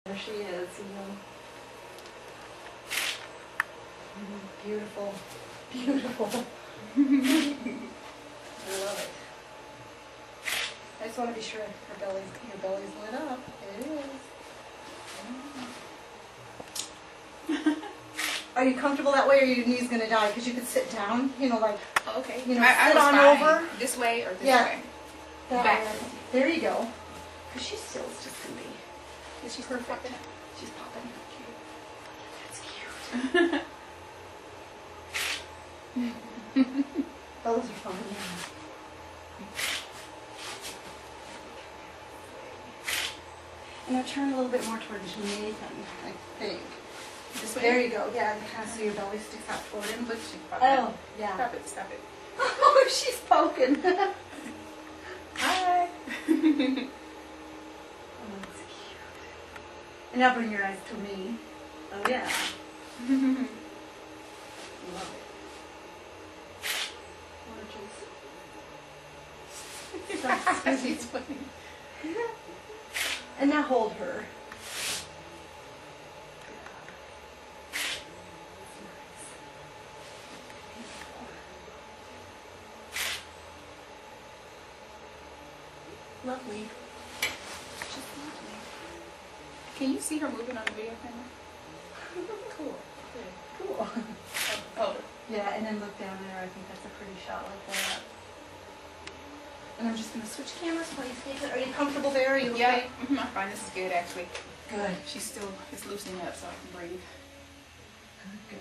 There she is, you know. Beautiful, beautiful. I love it. I just want to be sure your belly's lit up. It is. Are you comfortable that way, or are your knees gonna die? Because you could sit down, you know, like Oh, okay. You know, I sit was on fine. over. This way or this Yeah. way? that Back. way. There you go. Because she still is just gonna be. She's perfect. popping. She's popping. That's cute. Those are fun. And now turn a little bit more towards Nathan, I think. This way? There you go. Yeah, kind of so your belly sticks out toward him. Look, she's popping. Oh, yeah. Stop it, stop it. Oh, she's poking. Hi. Oh, that's cute. And now bring your eyes to me. Oh, yeah. Love it. Gorgeous. So sweet. She's funny. And now hold her. Lovely. She's lovely. Can you see her moving on the video camera? Cool. Cool. Oh. Yeah, and then look down there. I think that's a pretty shot like that. And I'm just going to switch cameras while you take it. Are you comfortable there? Are you okay? Yeah, I'm fine. This is good, actually. Good. She's still, it's loosening up so I can breathe. Good.